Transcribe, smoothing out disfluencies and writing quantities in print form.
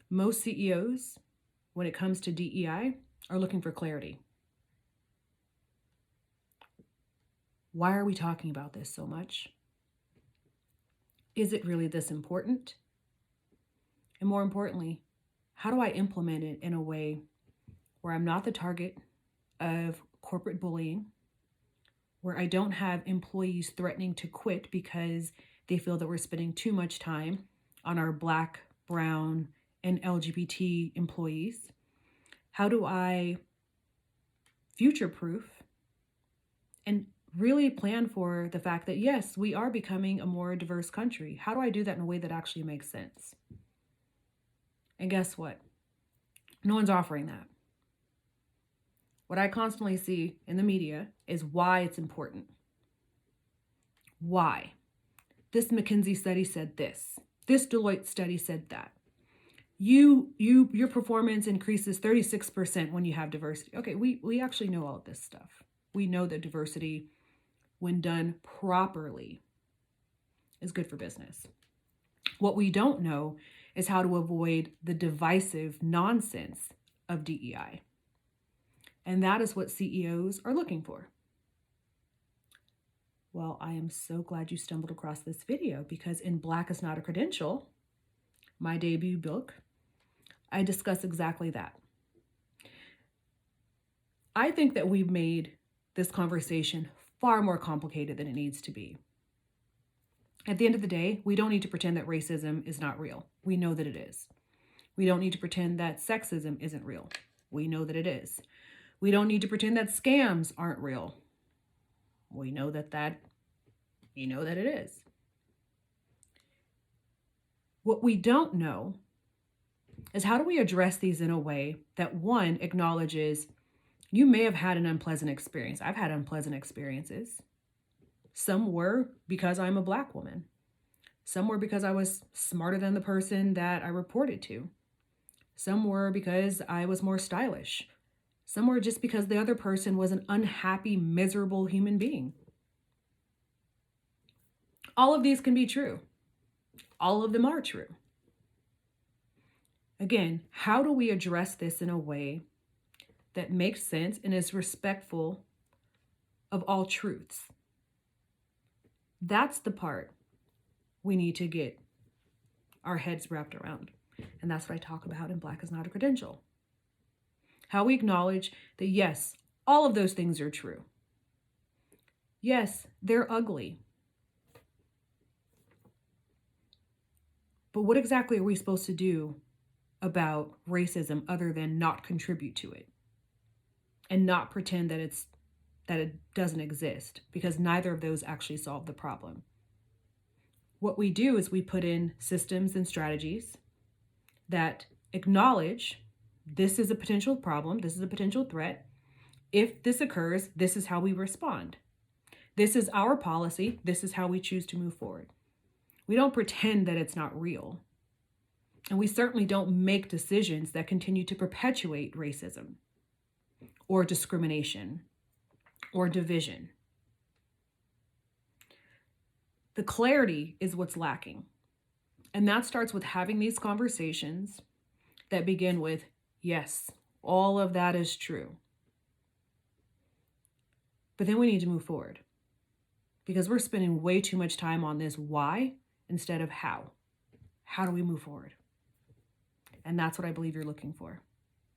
Most CEOs, when it comes to DEI, are looking for clarity. Why are we talking about this so much? Is it really this important? And more importantly, how do I implement it in a way where I'm not the target of corporate bullying, where I don't have employees threatening to quit because they feel that we're spending too much time on our Black, brown, and LGBT employees? How do I future proof and really plan for the fact that, yes, we are becoming a more diverse country? How do I do that in a way that actually makes sense? And guess what? No one's offering that. What I constantly see in the media is why it's important. Why? This McKinsey study said this. This Deloitte study said that. Your performance increases 36% when you have diversity. Okay, we actually know all of this stuff. We know that diversity, when done properly, is good for business. What we don't know is how to avoid the divisive nonsense of DEI. And that is what CEOs are looking for. Well, I am so glad you stumbled across this video, because in Black is Not a Credential, my debut book, I discuss exactly that. I think that we've made this conversation far more complicated than it needs to be. At the end of the day, we don't need to pretend that racism is not real. We know that it is. We don't need to pretend that sexism isn't real. We know that it is. We don't need to pretend that scams aren't real. We know that it is. What we don't know is how do we address these in a way that, one, acknowledges you may have had an unpleasant experience. I've had unpleasant experiences. Some were because I'm a Black woman. Some were because I was smarter than the person that I reported to. Some were because I was more stylish. Some were just because the other person was an unhappy, miserable human being. All of these can be true. All of them are true. Again, how do we address this in a way that makes sense and is respectful of all truths? That's the part we need to get our heads wrapped around. And that's what I talk about in Black is Not a Credential. How we acknowledge that, yes, all of those things are true. Yes, they're ugly. But what exactly are we supposed to do about racism other than not contribute to it and not pretend that it doesn't exist? Because neither of those actually solve the problem. What we do is we put in systems and strategies that acknowledge this is a potential problem, this is a potential threat. If this occurs, this is how we respond. This is our policy, this is how we choose to move forward. We don't pretend that it's not real. And we certainly don't make decisions that continue to perpetuate racism or discrimination or division. The clarity is what's lacking. And that starts with having these conversations that begin with, yes, all of that is true. But then we need to move forward, because we're spending way too much time on this why instead of how. How do we move forward? And that's what I believe you're looking for.